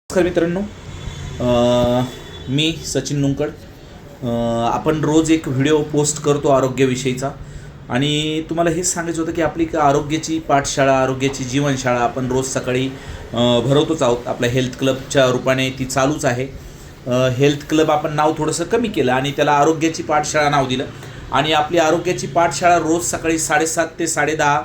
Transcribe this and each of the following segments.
नमस्कार मित्रांनो, मी सचिन नुंकड. आपण रोज एक व्हिडिओ पोस्ट करतो आरोग्याविषयीचा आणि तुम्हाला हेच सांगायचं होतं की आपली आरोग्याची पाठशाळा, आरोग्याची जीवनशाळा आपण रोज सकाळी भरवतोच आहोत. आपल्या हेल्थ क्लबच्या रूपाने ती चालूच आहे. हेल्थ क्लब आपण नाव थोडंसं कमी केलं आणि त्याला आरोग्याची पाठशाळा नाव दिलं. आणि आपली आरोग्याची पाठशाळा रोज सकाळी 7:30 ते 10:30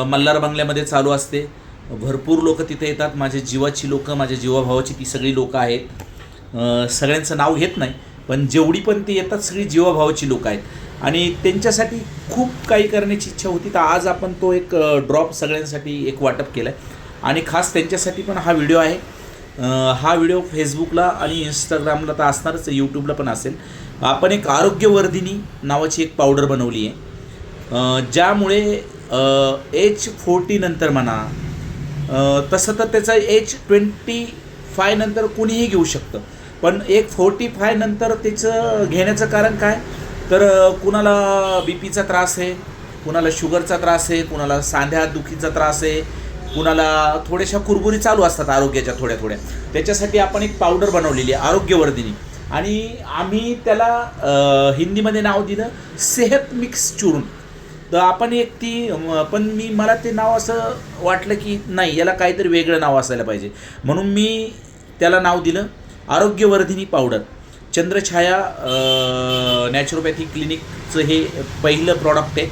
मल्हार बंगल्यामध्ये चालू असते. भरपूर लोक तिथे येतात. माझे जीवाची लोक, माझ्या जीवाभावाची ती सगळी लोकं आहेत. सगळ्यांचं नाव घेत नाही, पण जेवढी पण ती येतात सगळी जीवाभावाची लोकं आहेत आणि त्यांच्यासाठी खूप काही करण्याची इच्छा होती. तर आज आपण तो एक ड्रॉप सगळ्यांसाठी एक वाटप केला आहे आणि खास त्यांच्यासाठी पण हा व्हिडिओ आहे. हा व्हिडिओ फेसबुकला आणि इंस्टाग्रामला तर असणारच, यूट्यूबला पण असेल. आपण एक आरोग्यवर्धिनी नावाची एक पावडर बनवली आहे, ज्यामुळे एज 40 नंतर म्हणा, तसं तर त्याचा एज 25 नंतर कुणीही घेऊ शकतं, पण एक 45 नंतर त्याचं घेण्याचं कारण काय, तर कुणाला बीपीचा त्रास आहे, कुणाला शुगरचा त्रास आहे, कुणाला सांध्या दुखीचा त्रास आहे, कुणाला थोड्याशा कुरबुरी चालू असतात आरोग्याच्या थोड्या थोड्या. त्याच्यासाठी आपण एक पावडर बनवलेली आहे आरोग्यवर्धिनी आणि आम्ही त्याला हिंदीमध्ये नाव दिलं सेहत मिक्स चूर्ण. तर आपण एक ती पण मला ते नाव असं वाटलं की नाही, याला काहीतरी वेगळं नाव असायला पाहिजे, म्हणून मी त्याला नाव दिलं आरोग्यवर्धिनी पावडर. चंद्रछाया नॅचरोपॅथी क्लिनिकचं हे पहिलं प्रॉडक्ट आहे,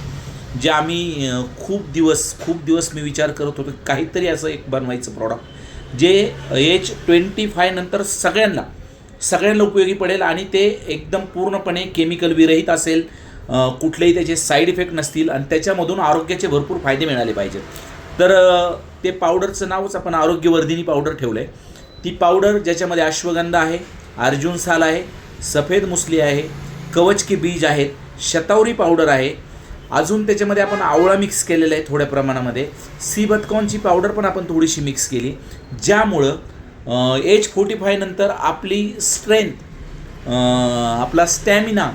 जे आम्ही खूप दिवस मी विचार करत होतो काहीतरी असं एक बनवायचं प्रॉडक्ट जे एज 25 नंतर सगळ्यांना उपयोगी पडेल आणि ते एकदम पूर्णपणे केमिकल विरहित असेल, कुठलेही त्याचे साईड इफेक्ट नसतील आणि त्याच्यामधून आरोग्याचे भरपूर फायदे मिळाले पाहिजेत. तर ते पावडरचं नावच आपण आरोग्यवर्धिनी पावडर ठेवलं आहे. ती पावडर ज्याच्यामध्ये अश्वगंधा आहे, अर्जुन साल आहे, सफेद मुसली आहे, कवच के बीज आहेत, शतावरी पावडर आहे, अजून त्याच्यामध्ये आपण आवळा मिक्स केलेला आहे थोड्या प्रमाणामध्ये, सी बदकॉनची पावडर पण आपण थोडीशी मिक्स केली, ज्यामुळं एज 45 नंतर आपली स्ट्रेंथ, आपला स्टॅमिना,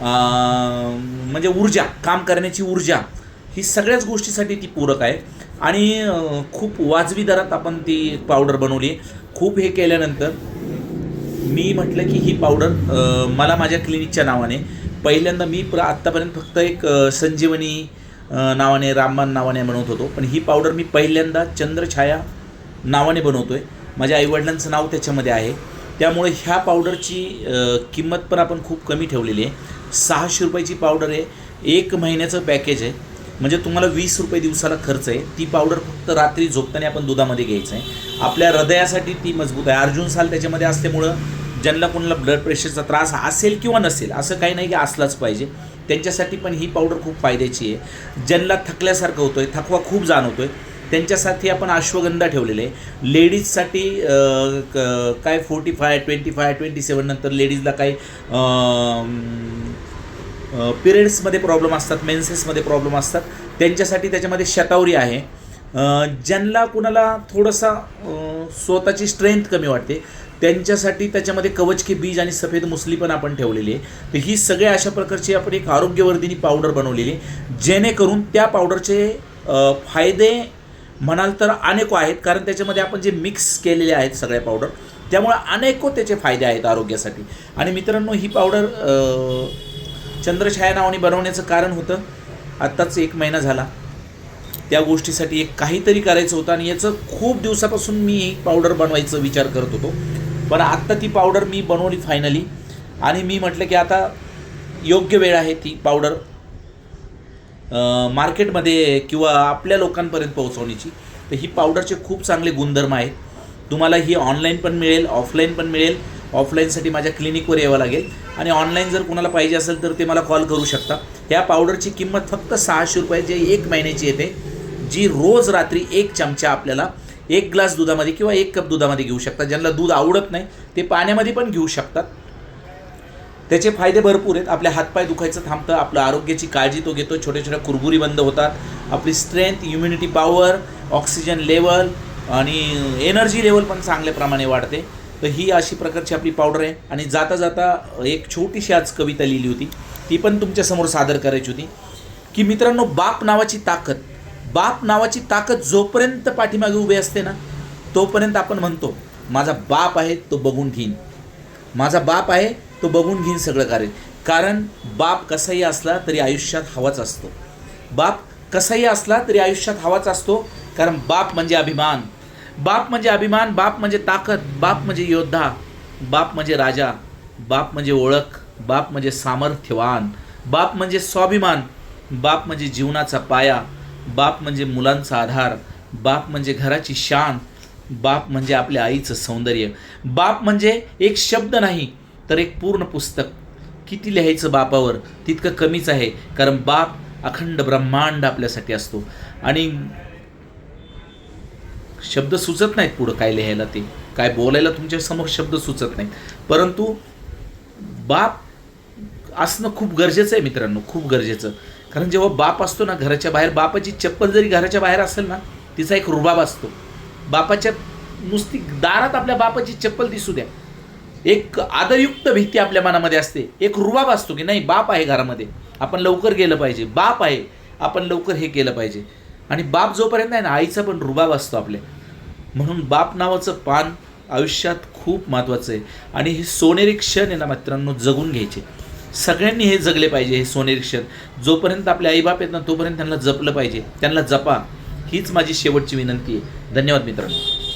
म्हणजे ऊर्जा, काम करण्याची ऊर्जा, ही सगळ्याच गोष्टीसाठी ती पूरक आहे आणि खूप वाजवी दरात आपण ती पावडर बनवली. खूप हे केल्यानंतर मी म्हटलं की ही पावडर मला माझ्या क्लिनिकच्या नावाने पहिल्यांदा मी आत्तापर्यंत फक्त एक संजीवनी नावाने, रामबाण नावाने बनवत होतो, पण ही पावडर मी पहिल्यांदा चंद्रछाया नावाने बनवतो आहे. माझ्या आईवडिलांचं नाव त्याच्यामध्ये आहे, त्यामुळे ह्या पावडरची किंमत पण आपण खूप कमी ठेवलेली आहे. 600 रुपयाची पावडर आहे. 1 महिन्याचं पॅकेज आहे, म्हणजे तुम्हाला 20 रुपये दिवसाला खर्च आहे. ती पावडर फक्त रात्री झोपताना आपण दुधामध्ये घ्यायचं आहे. आपल्या हृदयासाठी ती मजबूत आहे. अर्जुन साल त्याच्यामध्ये असल्यामुळं ज्यांना कोणाला ब्लड प्रेशरचा त्रास असेल किंवा नसेल, असं काही नाही की असलाच पाहिजे, त्यांच्यासाठी पण ही पावडर खूप फायद्याची आहे. ज्यांना थकल्यासारखं होतं आहे, थकवा खूप जाणवतो आहे, त्यांच्यासाठी आपण अश्वगंधा ठेवलेले आहे. लेडीजसाठी काय 45, 25, 27 नंतर लेडीजला काही पिरियड्समध्ये प्रॉब्लेम असतात, मेन्सेसमध्ये प्रॉब्लेम असतात, त्यांच्यासाठी त्याच्यामध्ये शतावरी आहे. ज्यांना कुणाला थोडासा स्वतःची स्ट्रेंथ कमी वाटते, त्यांच्यासाठी त्याच्यामध्ये कवच के बीज आणि सफेद मुसली पण आपण ठेवलेली आहे. तर ही सगळ्या अशा प्रकारची आपण एक आरोग्यवर्धिनी पावडर बनवलेली आहे, जेणेकरून त्या पावडरचे फायदे म्हणाल तर अनेको आहेत, कारण त्याच्यामध्ये आपण जे मिक्स केलेले आहेत सगळ्या पावडर, त्यामुळे अनेको त्याचे फायदे आहेत आरोग्यासाठी. आणि मित्रांनो, ही पावडर चंद्रछाया नावाने बनवण्याचं कारण होतं, आत्ताच 1 महिना झाला, त्या गोष्टीसाठी एक काहीतरी करायचं होतं आणि याचं खूप दिवसापासून मी ही पावडर बनवायचा विचार करत होतो, पण आत्ता ती पावडर मी बनवली फायनली. आणि मी म्हटलं की आता योग्य वेळ आहे ती पावडर मार्केटमध्ये किंवा आपल्या लोकांपर्यंत पोहोचवण्याची. तर ही पावडरचे खूप चांगले गुणधर्म आहेत. तुम्हाला ही ऑनलाईन पण मिळेल, ऑफलाईन पण मिळेल. ऑफलाईनसाठी माझ्या क्लिनिकवर यावं लागेल आणि ऑनलाईन जर कुणाला पाहिजे असेल तर ते मला कॉल करू शकता. ह्या पावडरची किंमत फक्त 600 रुपये, जे 1 महिन्याची येते, जी रोज रात्री 1 चमचा आपल्याला 1 ग्लास दुधामध्ये किंवा 1 कप दुधामध्ये घेऊ शकता. ज्यांना दूध आवडत नाही ते पाण्यामध्ये पण घेऊ शकतात. त्याचे फायदे भरपूर आहेत. आपल्या हातपाय दुखायचं थांबतं, आपलं आरोग्याची काळजी तो घेतो, छोट्या छोट्या कुरबुरी बंद होतात, आपली strength, immunity power, oxygen level आणि एनर्जी लेवल पण चांगल्या प्रमाणे वाढते. तर ही अशी प्रकारची आपली पावडर आहे. आणि जाता जाता एक छोटीशी आज कविता लिहिली होती, ती पण तुमच्यासमोर सादर करायची होती की मित्रांनो, बाप नावाची ताकद जोपर्यंत पाठीमागे उभी असते ना, तोपर्यंत आपण म्हणतो माझा बाप आहे तो बघून घेईन, माझा बाप आहे तो बघून घेईन सगळं करेन. कारण बाप कसाही असला तरी आयुष्यात हवाच असतो. बाप कसाही असला तरी आयुष्यात हवाच असतो. कारण बाप म्हणजे अभिमान, बाप म्हणजे अभिमान, बाप म्हणजे ताकद, बाप म्हणजे योद्धा, बाप म्हणजे राजा, बाप म्हणजे ओळख, बाप म्हणजे सामर्थ्यवान, बाप म्हणजे स्वाभिमान, बाप म्हणजे जीवनाचा पाया, बाप म्हणजे मुलांचा आधार, बाप म्हणजे घराची शान, बाप म्हणजे आपल्या आईचं सौंदर्य. बाप म्हणजे एक शब्द नाही तर एक पूर्ण पुस्तक. किती लिहायचं बापावर तितकं कमीच आहे. कारण बाप अखंड ब्रह्मांड आपल्यासाठी असतो. आणि शब्द सुचत नाहीत पुढं काय लिहायला, ते काय बोलायला तुमच्या समोर शब्द सुचत नाहीत. परंतु बाप असणं खूप गरजेचं आहे मित्रांनो, खूप गरजेचं. कारण जेव्हा बाप असतो ना घराच्या बाहेर, बापाची चप्पल जरी घराच्या बाहेर असेल ना तिचा एक रुबाब असतो. बापाच्या नुसती दारात आपल्या बापाची चप्पल दिसू द्या, एक आदरयुक्त भीती आपल्या मनामध्ये असते, एक रुबाब असतो की नाही बाप आहे घरामध्ये, आपण लवकर गेलं पाहिजे, बाप आहे आपण लवकर हे केलं पाहिजे. आणि बाप जोपर्यंत आहे ना आईचा पण रुबाब असतो आपल्या. म्हणून बाप नावाचं पान आयुष्यात खूप महत्त्वाचं आहे. आणि हे सोनेरी क्षण आहे ना मित्रांनो, जगून घ्यायचे. सगळ्यांनी हे जगले पाहिजे हे सोनेरी क्षण. जोपर्यंत आपले आईबाप आहेत ना तोपर्यंत त्यांना जपलं पाहिजे, त्यांना जपा. हीच माझी शेवटची विनंती आहे. धन्यवाद मित्रांनो.